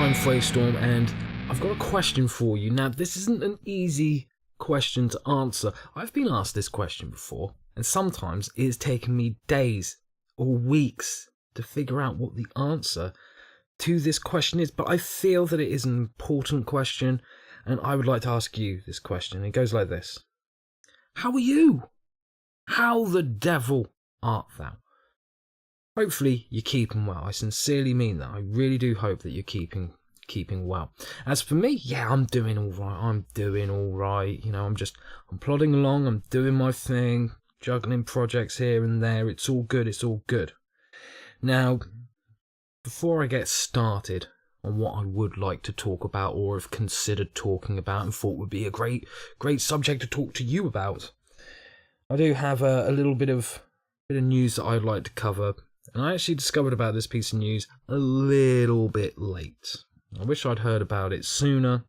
I'm Freystorm, and I've got a question for you. Now, this isn't an easy question to answer. I've been asked this question before, and sometimes it has taken me days or weeks to figure out what the answer to this question is, but I feel that it is an important question, and I would like to ask you this question. It goes like this. How are you? How the devil art thou? Hopefully you're keeping well. I sincerely mean that. I really do hope that you're keeping well. As for me, yeah, I'm doing all right. You know, I'm plodding along. I'm doing my thing, juggling projects here and there. It's all good. Now, before I get started on what I would like to talk about, or have considered talking about and thought would be a great subject to talk to you about, I do have a little bit of news that I'd like to cover. And I actually discovered about this piece of news a little bit late. I wish I'd heard about it sooner.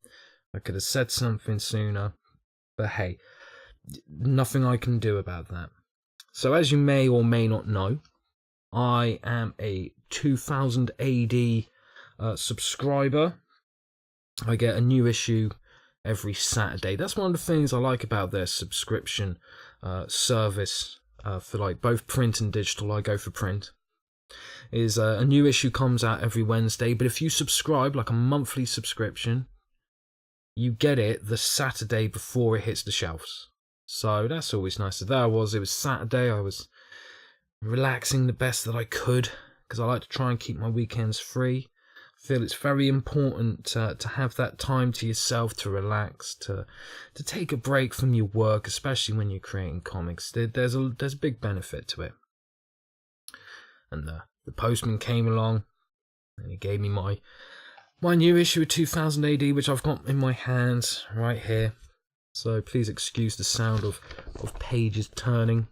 I could have said something sooner. But hey, nothing I can do about that. So as you may or may not know, I am a 2000 AD subscriber. I get a new issue every Saturday. That's one of the things I like about their subscription service for like both print and digital. I go for print. Is a new issue comes out every Wednesday, but if you subscribe, like a monthly subscription, you get it the Saturday before it hits the shelves. So that's always nice. So there it was Saturday. I was relaxing the best that I could, because I like to try and keep my weekends free. I feel it's very important to have that time to yourself, to relax, to take a break from your work, especially when you're creating comics. There's a big benefit to it. And the postman came along and he gave me my new issue of 2000 AD, which I've got in my hands right here. So please excuse the sound of pages turning.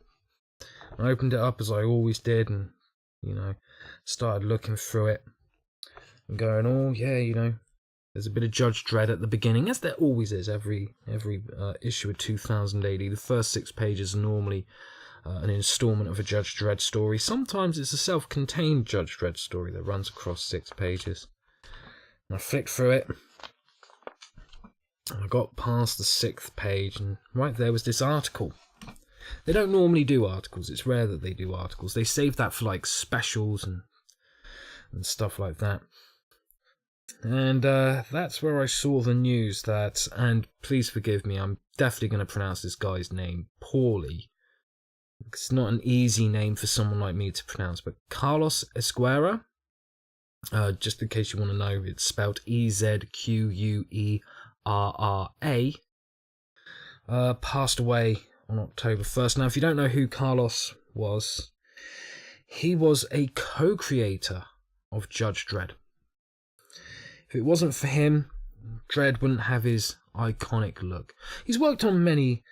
I opened it up as I always did, and started looking through it and going, oh yeah, there's a bit of Judge Dredd at the beginning, as there always is every issue of 2000 AD. The first 6 pages are normally an installment of a Judge Dredd story. Sometimes it's a self-contained Judge Dredd story that runs across 6 pages. And I flicked through it, and I got past the 6th page, and right there was this article. They don't normally do articles. It's rare that they do articles. They save that for like specials and stuff like that. And that's where I saw the news that, and please forgive me, I'm definitely going to pronounce this guy's name poorly. It's not an easy name for someone like me to pronounce, but Carlos Ezquerra, just in case you want to know, it's spelled Ezquerra, passed away on October 1st. Now, if you don't know who Carlos was, he was a co-creator of Judge Dredd. If it wasn't for him, Dredd wouldn't have his iconic look. He's worked on many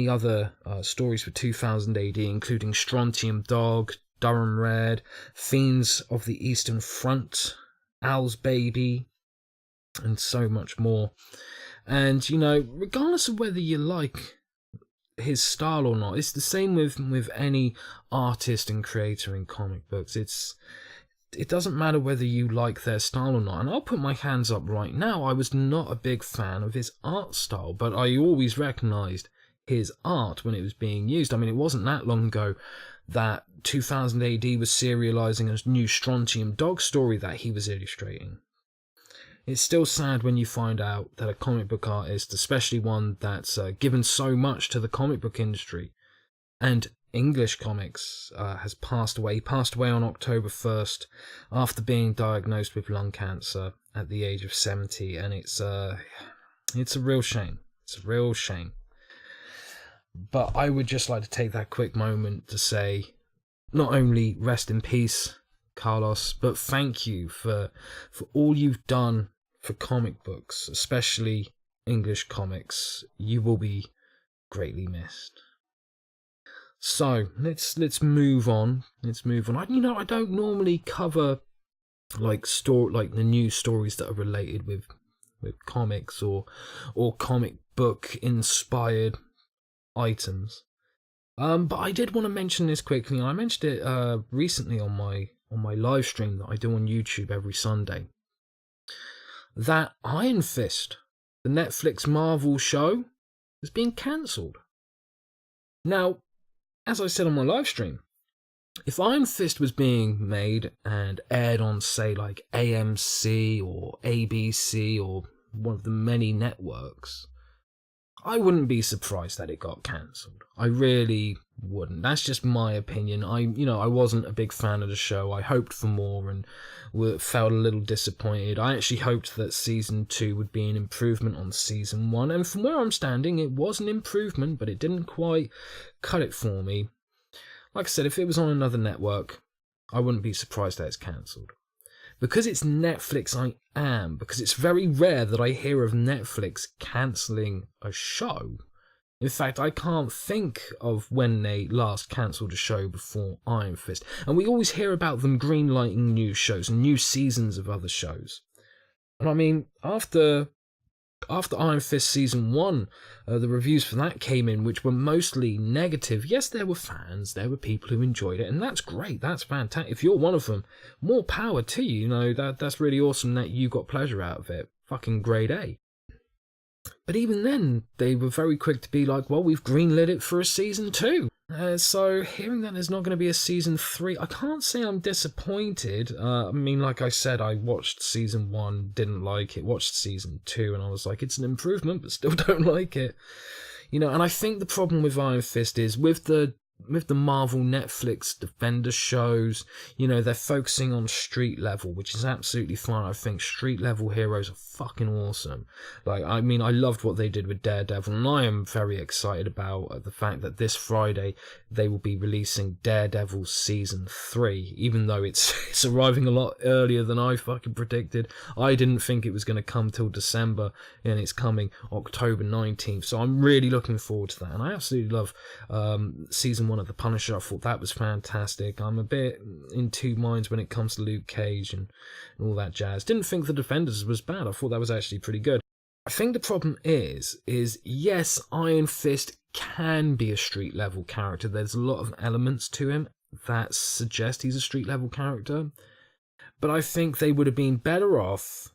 other stories for 2000 AD, including Strontium Dog, Durham Red, Fiends of the Eastern Front, Owl's Baby, and so much more. And, regardless of whether you like his style or not, it's the same with any artist and creator in comic books. It doesn't matter whether you like their style or not. And I'll put my hands up right now. I was not a big fan of his art style, but I always recognised his art when it was being used. I mean, it wasn't that long ago that 2000 AD was serializing a new Strontium Dog story that he was illustrating. It's still sad when you find out that a comic book artist, especially one that's given so much to the comic book industry and English comics, has passed away. He passed away on October 1st after being diagnosed with lung cancer at the age of 70, and it's a real shame. It's a real shame. But I would just like to take that quick moment to say, not only rest in peace, Carlos, but thank you for all you've done for comic books, especially English comics. You will be greatly missed. So let's move on. I don't normally cover like the news stories that are related with comics or comic book inspired items. But I did want to mention this quickly. I mentioned it recently on my live stream that I do on YouTube every Sunday. that Iron Fist, the Netflix Marvel show, has been cancelled. Now, as I said on my live stream, if Iron Fist was being made and aired on, say, like AMC or ABC or one of the many networks, I wouldn't be surprised that it got cancelled. I really wouldn't. That's just my opinion. I wasn't a big fan of the show. I hoped for more and felt a little disappointed. I actually hoped that season 2 would be an improvement on season 1, and from where I'm standing, it was an improvement, but it didn't quite cut it for me. Like I said, if it was on another network, I wouldn't be surprised that it's cancelled. Because it's Netflix, I am, because it's very rare that I hear of Netflix cancelling a show. In fact, I can't think of when they last cancelled a show before Iron Fist. And we always hear about them greenlighting new shows and new seasons of other shows. And I mean, after Iron Fist Season 1, the reviews for that came in, which were mostly negative. Yes, there were fans, there were people who enjoyed it, and that's great, that's fantastic. If you're one of them, more power to you, that's really awesome that you got pleasure out of it. Fucking grade A. But even then, they were very quick to be like, well, we've greenlit it for a Season 2. So hearing that there's not going to be a Season 3, I can't say I'm disappointed. I mean, like I said, I watched Season 1, didn't like it, watched Season 2, and I was like, it's an improvement, but still don't like it. And I think the problem with Iron Fist is with the Marvel Netflix Defender shows, they're focusing on street level, which is absolutely fine. I think street level heroes are fucking awesome. I loved what they did with Daredevil, and I am very excited about the fact that this Friday they will be releasing Daredevil Season 3, even though it's arriving a lot earlier than I fucking predicted. I didn't think it was going to come till December, and it's coming October 19th, so I'm really looking forward to that, and I absolutely love Season 1 of The Punisher. I thought that was fantastic. I'm a bit in two minds when it comes to Luke Cage and all that jazz. Didn't think The Defenders was bad. I thought that was actually pretty good. I think the problem is yes, Iron Fist can be a street level character. There's a lot of elements to him that suggest he's a street level character, but I think they would have been better off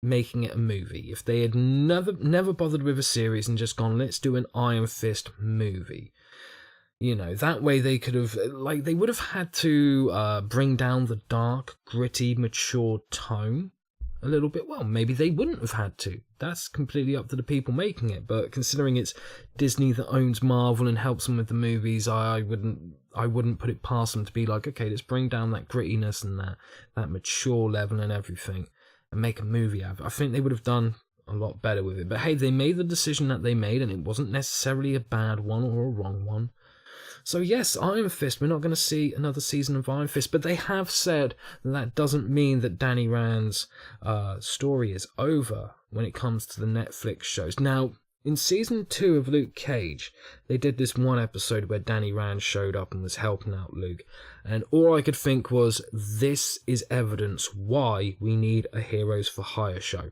making it a movie if they had never bothered with a series and just gone, let's do an Iron Fist movie. That way they could have, they would have had to bring down the dark, gritty, mature tone a little bit. Well, maybe they wouldn't have had to. That's completely up to the people making it. But considering it's Disney that owns Marvel and helps them with the movies, I wouldn't put it past them to be like, okay, let's bring down that grittiness and that mature level and everything and make a movie out of it. I think they would have done a lot better with it. But hey, they made the decision that they made, and it wasn't necessarily a bad one or a wrong one. So yes, Iron Fist, we're not going to see another season of Iron Fist, but they have said that doesn't mean that Danny Rand's story is over when it comes to the Netflix shows. Now, in Season 2 of Luke Cage, they did this one episode where Danny Rand showed up and was helping out Luke, and all I could think was, this is evidence why we need a Heroes for Hire show.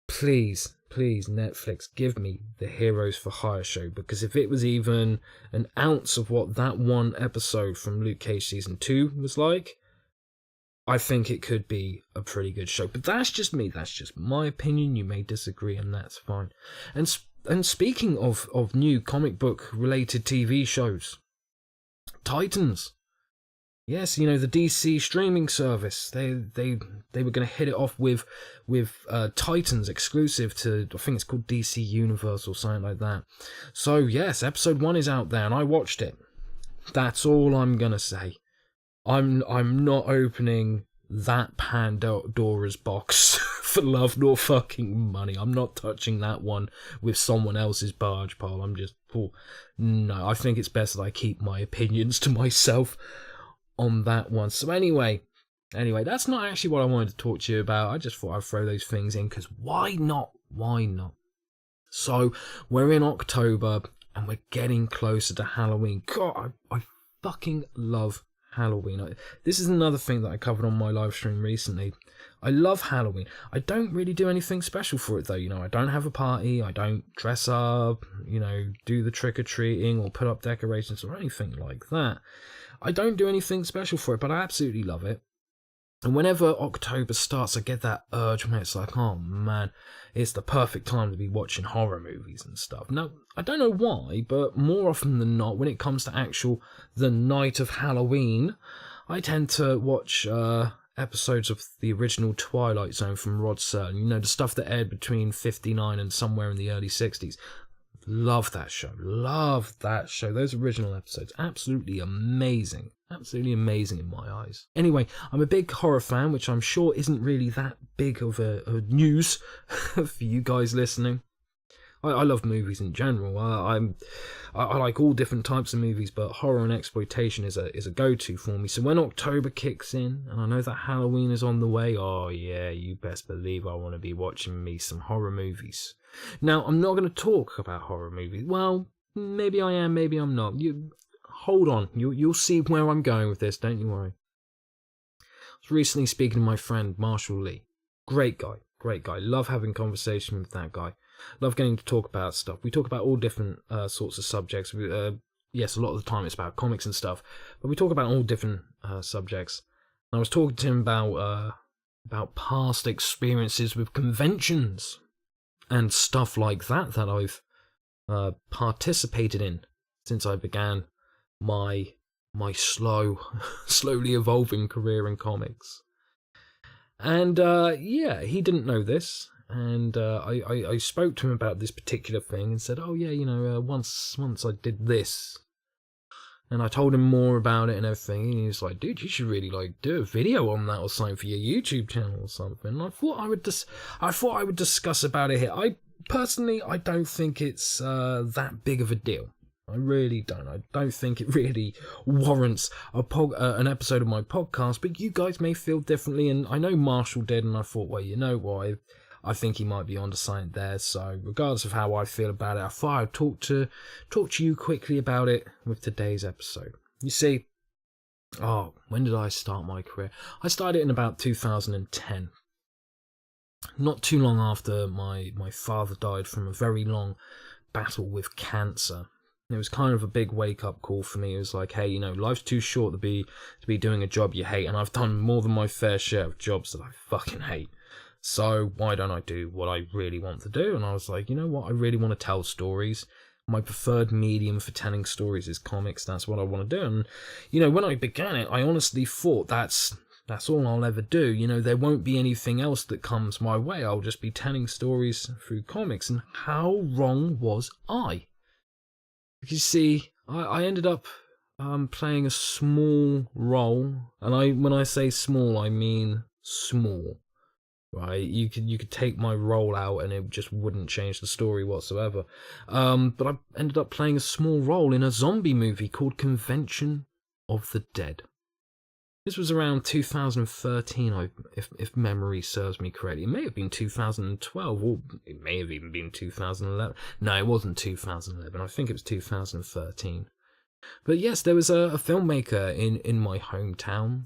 Please, Netflix, give me the Heroes for Hire show, because if it was even an ounce of what that one episode from Luke Cage Season 2 was like, I think it could be a pretty good show. But that's just me, that's just my opinion. You may disagree, and that's fine. And speaking of new comic book related TV shows, Titans. Yes, the DC streaming service. They were going to hit it off with Titans exclusive to, I think it's called DC Universe or something like that. So yes, episode 1 is out there and I watched it. That's all I'm gonna say. I'm not opening that Pandora's box for love nor fucking money. I'm not touching that one with someone else's barge pole. No, I think it's best that I keep my opinions to myself on that one. So anyway, that's not actually what I wanted to talk to you about. I just thought I'd throw those things in because why not? So we're in October and we're getting closer to Halloween. God, I fucking love Halloween. This is another thing that I covered on my live stream recently. I love Halloween. I don't really do anything special for it though. I don't have a party. I don't dress up, do the trick-or-treating or put up decorations or anything like that. I don't do anything special for it, but I absolutely love it. And whenever October starts, I get that urge where it's like, oh man, it's the perfect time to be watching horror movies and stuff. Now, I don't know why, but more often than not, when it comes to the night of Halloween, I tend to watch episodes of the original Twilight Zone from Rod Serling. You know, the stuff that aired between 59 and somewhere in the early 60s. Love that show. Love that show. Those original episodes. Absolutely amazing. Absolutely amazing in my eyes. Anyway, I'm a big horror fan, which I'm sure isn't really that big of a news for you guys listening. I love movies in general. I like all different types of movies, but horror and exploitation is a go-to for me. So when October kicks in, and I know that Halloween is on the way, oh yeah, you best believe I want to be watching me some horror movies. Now, I'm not going to talk about horror movies. Well, maybe I am, maybe I'm not. You hold on, you'll see where I'm going with this. Don't you worry. I was recently speaking to my friend Marshall Lee. Great guy. Love having conversation with that guy. Love getting to talk about stuff. We talk about all different sorts of subjects. Yes, a lot of the time it's about comics and stuff, but we talk about all different subjects. And I was talking to him about past experiences with conventions and stuff like that I've participated in since I began my slowly evolving career in comics. And yeah, he didn't know this. And I spoke to him about this particular thing and said, oh yeah, you know, once I did this. And I told him more about it and everything. And he was like, dude, you should really like do a video on that or something for your YouTube channel or something. And I thought I would discuss about it here. I don't think it's that big of a deal. I really don't. I don't think it really warrants an episode of my podcast, but you guys may feel differently, and I know Marshall did, and I thought, well, you know what, I think he might be onto something there, so regardless of how I feel about it, I thought I'd talk to you quickly about it with today's episode. You see, when did I start my career? I started in about 2010. Not too long after my father died from a very long battle with cancer. It was kind of a big wake-up call for me. It was like, hey, you know, life's too short to be doing a job you hate, and I've done more than my fair share of jobs that I fucking hate. So why don't I do what I really want to do? And I was like, you know what, I really want to tell stories. My preferred medium for telling stories is comics. That's what I want to do. And, you know, when I began it, I honestly thought that's all I'll ever do. You know, there won't be anything else that comes my way. I'll just be telling stories through comics. And how wrong was I? You see, I ended up playing a small role, and when I say small, I mean small. Right? You could take my role out, and it just wouldn't change the story whatsoever. But I ended up playing a small role in a zombie movie called Convention of the Dead. This was around 2013, if memory serves me correctly. It may have been 2012, or it may have even been 2011. No, it wasn't 2011. I think it was 2013. But yes, there was a filmmaker in my hometown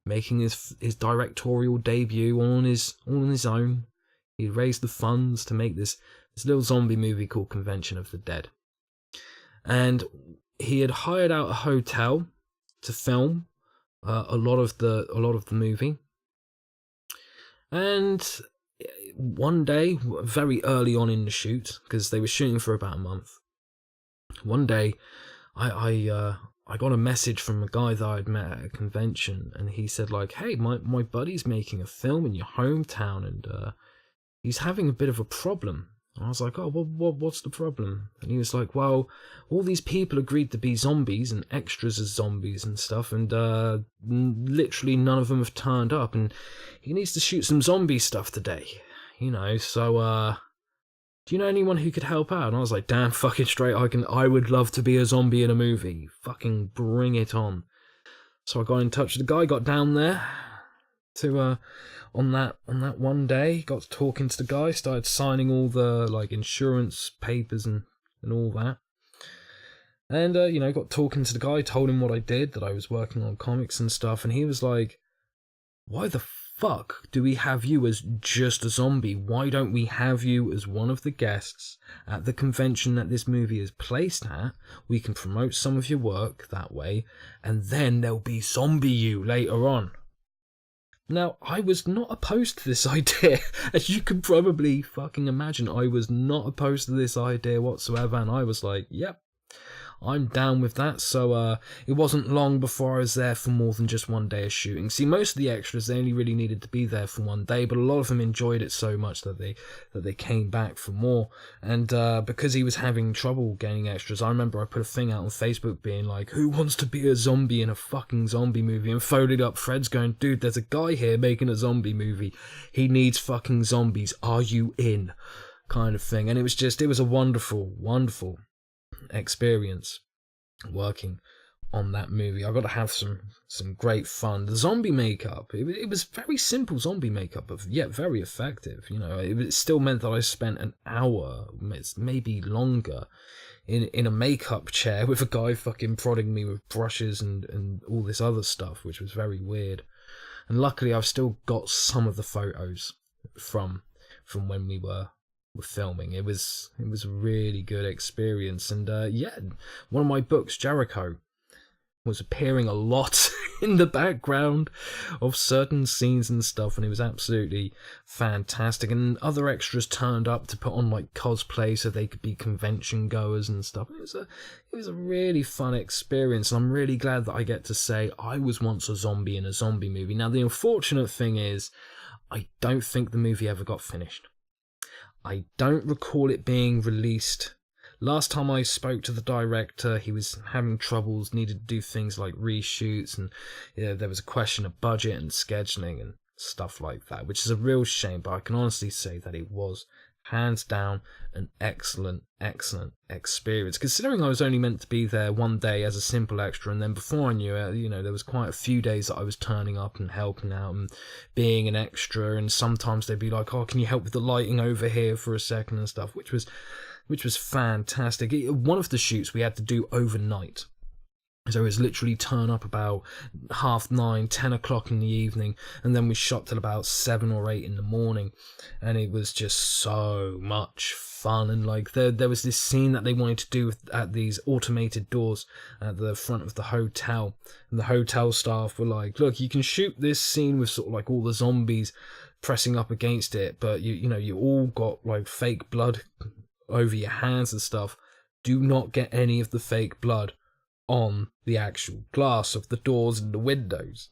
making his directorial debut all on his own. He raised the funds to make this little zombie movie called Convention of the Dead. And he had hired out a hotel to film a lot of the movie. And one day, very early on in the shoot, because they were shooting for about a month, one day I got a message from a guy that I'd met at a convention, and he said, like, hey, my buddy's making a film in your hometown, and he's having a bit of a problem. I was like, oh, what's the problem? And he was like, well, all these people agreed to be zombies and extras as zombies and stuff, and literally none of them have turned up, and he needs to shoot some zombie stuff today, you know, so, do you know anyone who could help out? And I was like, damn fucking straight, I would love to be a zombie in a movie. Fucking bring it on. So I got in touch with the guy, got down there to, on that one day, got talking to the guy, started signing all the like insurance papers and all that. And you know, got talking to the guy, told him what I did, that I was working on comics and stuff, and he was like, why the fuck do we have you as just a zombie? Why don't we have you as one of the guests at the convention that this movie is placed at? We can promote some of your work that way, and then there'll be zombie you later on. Now, I was not opposed to this idea, as you can probably fucking imagine. I was not opposed to this idea whatsoever, and I was like, yep, I'm down with that. So it wasn't long before I was there for more than just one day of shooting. See, most of the extras, they only really needed to be there for one day, but a lot of them enjoyed it so much that they came back for more. And because he was having trouble getting extras, I remember I put a thing out on Facebook being like, who wants to be a zombie in a fucking zombie movie? And folded up threads going, dude, there's a guy here making a zombie movie. He needs fucking zombies. Are you in? Kind of thing. And it was a wonderful, wonderful experience working on that movie. I got to have some great fun. The zombie makeup, it was very simple zombie makeup, but yet very effective. You know, it still meant that I spent an hour, maybe longer, in a makeup chair with a guy fucking prodding me with brushes and all this other stuff, which was very weird. And luckily, I've still got some of the photos from when we were filming. It was a really good experience. And yeah, one of my books, Jericho, was appearing a lot in the background of certain scenes and stuff, and it was absolutely fantastic. And other extras turned up to put on like cosplay so they could be convention goers and stuff. It was a really fun experience, and I'm really glad that I get to say I was once a zombie in a zombie movie. Now, the unfortunate thing is, I don't think the movie ever got finished. I don't recall it being released. Last time I spoke to the director, he was having troubles, needed to do things like reshoots, and there was a question of budget and scheduling and stuff like that, which is a real shame, but I can honestly say that it was, hands down, an excellent, excellent experience. Considering I was only meant to be there one day as a simple extra, and then before I knew it, there was quite a few days that I was turning up and helping out and being an extra, and sometimes they'd be like, oh, can you help with the lighting over here for a second and stuff, which was fantastic. One of the shoots we had to do overnight. So it was literally turn up about 9:30, 10 o'clock in the evening, and then we shot till about 7 or 8 in the morning, and it was just so much fun. And like there was this scene that they wanted to do at these automated doors at the front of the hotel, and the hotel staff were like, look, you can shoot this scene with sort of like all the zombies pressing up against it, but you all got like fake blood over your hands and stuff. Do not get any of the fake blood on the actual glass of the doors and the windows.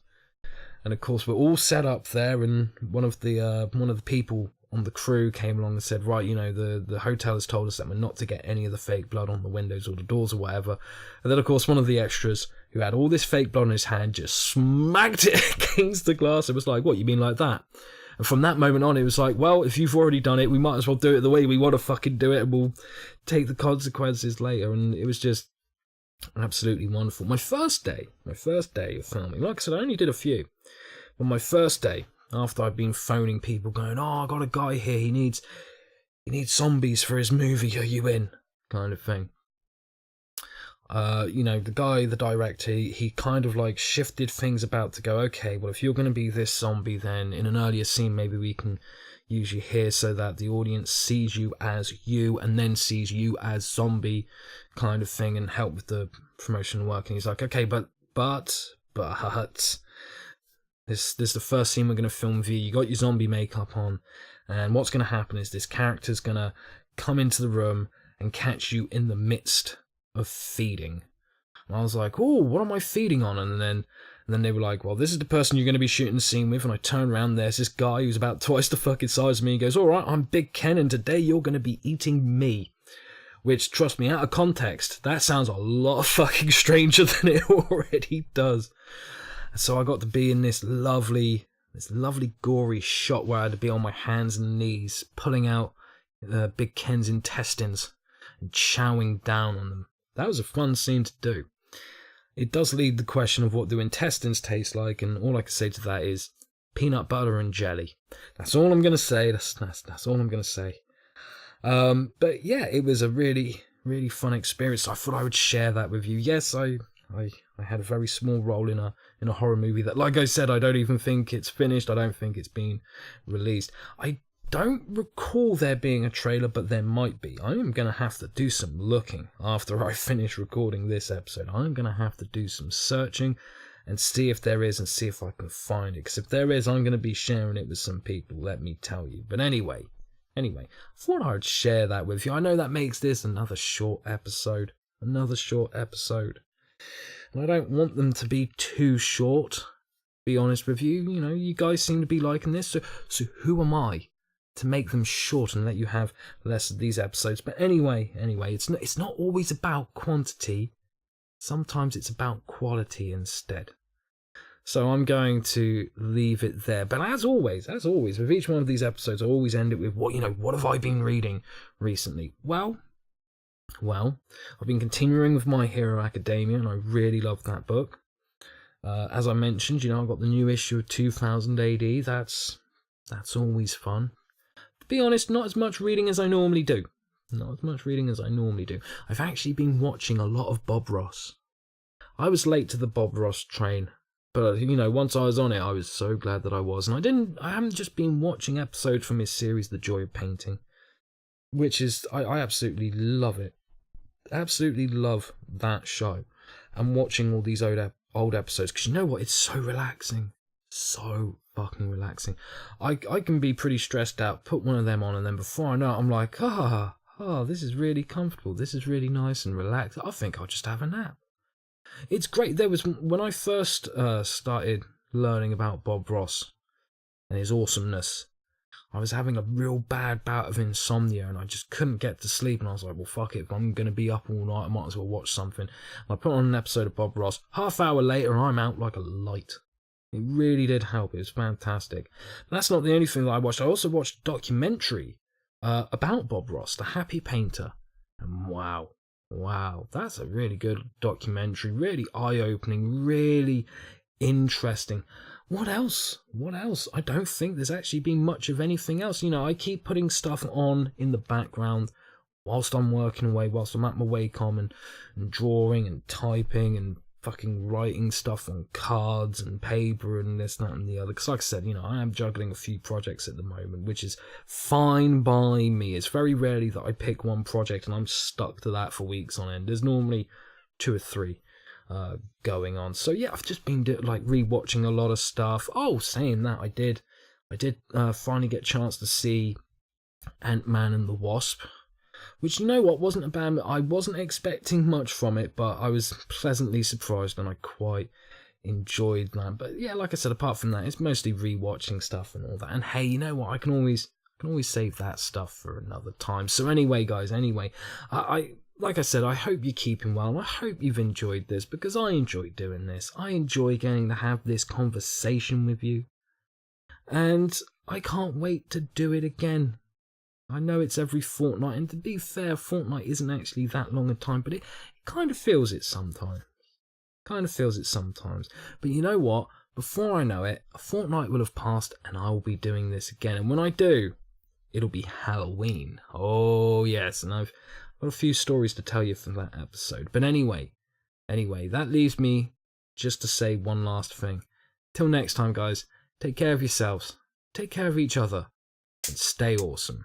And of course we're all set up there, and one of the people on the crew came along and said, right, the hotel has told us that we're not to get any of the fake blood on the windows or the doors or whatever. And then of course one of the extras, who had all this fake blood in his hand, just smacked it against the glass. It was like, what, you mean like that? And from that moment on, it was like, well, if you've already done it, we might as well do it the way we want to fucking do it, and we'll take the consequences later. And it was just absolutely wonderful. My first day of filming, like I said, I only did a few, but my first day, after I'd been phoning people going, oh, I got a guy here, he needs zombies for his movie, are you in? Kind of thing. The director, he kind of like shifted things about to go, okay, well, if you're going to be this zombie, then in an earlier scene, maybe we can use you here so that the audience sees you as you and then sees you as zombie, kind of thing, and help with the promotional work. And he's like, okay, but this is the first scene we're going to film with you. You got your zombie makeup on, and what's going to happen is this character's going to come into the room and catch you in the midst of feeding. And I was like, oh, what am I feeding on? And then they were like, well, this is the person you're going to be shooting the scene with. And I turn around, there's this guy who's about twice the fucking size of me. He goes, all right, I'm Big Ken, and today you're going to be eating me. Which, trust me, out of context, that sounds a lot fucking stranger than it already does. So I got to be in this lovely gory shot where I had to be on my hands and knees, pulling out Big Ken's intestines and chowing down on them. That was a fun scene to do. It does lead the question of what do intestines taste like, and all I can say to that is peanut butter and jelly. That's all I'm going to say. That's all I'm going to say. But yeah, it was a really, really fun experience. I thought I would share that with you. Yes, I had a very small role in a horror movie that, like I said, I don't even think it's finished. I don't think it's been released. I don't recall there being a trailer, but there might be. I am going to have to do some looking after I finish recording this episode. I'm going to have to do some searching and see if there is and see if I can find it. Because if there is, I'm going to be sharing it with some people, let me tell you. But anyway, I thought I would share that with you. I know that makes this another short episode. And I don't want them to be too short, be honest with you. You know, you guys seem to be liking this. So who am I to make them short and let you have less of these episodes? But anyway, it's not always about quantity. Sometimes it's about quality instead. So I'm going to leave it there. But as always, with each one of these episodes, I always end it with what have I been reading recently? Well, I've been continuing with My Hero Academia, and I really love that book. As I mentioned, I've got the new issue of 2000 AD. That's always fun. To be honest, not as much reading as I normally do. I've actually been watching a lot of Bob Ross. I was late to the Bob Ross train, but once I was on it, I was so glad that I was. And I haven't just been watching episodes from his series, The Joy of Painting, which is, I absolutely love it. Absolutely love that show. And watching all these old episodes, because you know what? It's so relaxing. So fucking relaxing. I can be pretty stressed out, put one of them on, and then before I know it, I'm like, this is really comfortable. This is really nice and relaxed. I think I'll just have a nap. It's great. When I first started learning about Bob Ross and his awesomeness, I was having a real bad bout of insomnia and I just couldn't get to sleep. And I was like, well, fuck it. If I'm going to be up all night, I might as well watch something. And I put on an episode of Bob Ross. Half hour later, I'm out like a light. It really did help. It was fantastic. But that's not the only thing that I watched. I also watched a documentary about Bob Ross, The Happy Painter. And wow, that's a really good documentary. Really eye-opening, really interesting. What else? I don't think there's actually been much of anything else. I keep putting stuff on in the background whilst I'm working away, whilst I'm at my Wacom and drawing and typing and fucking writing stuff on cards and paper and this, that and the other. Because like I said, I am juggling a few projects at the moment, which is fine by me. It's very rarely that I pick one project and I'm stuck to that for weeks on end. There's normally 2 or 3 going on. So yeah, I've just been rewatching a lot of stuff. Oh, saying that, I did finally get a chance to see Ant-Man and the Wasp, which, wasn't a bad. I wasn't expecting much from it, but I was pleasantly surprised and I quite enjoyed that. But yeah, like I said, apart from that, it's mostly rewatching stuff and all that. And hey, you know what? I can always save that stuff for another time. So anyway, guys, I like I said, I hope you're keeping well. I hope you've enjoyed this, because I enjoy doing this. I enjoy getting to have this conversation with you. And I can't wait to do it again. I know it's every fortnight, and to be fair, fortnight isn't actually that long a time, but it kind of feels it sometimes. But you know what? Before I know it, a fortnight will have passed and I will be doing this again. And when I do, it'll be Halloween. Oh yes, and I've got a few stories to tell you from that episode. But anyway, that leaves me just to say one last thing. Till next time, guys, take care of yourselves, take care of each other, and stay awesome.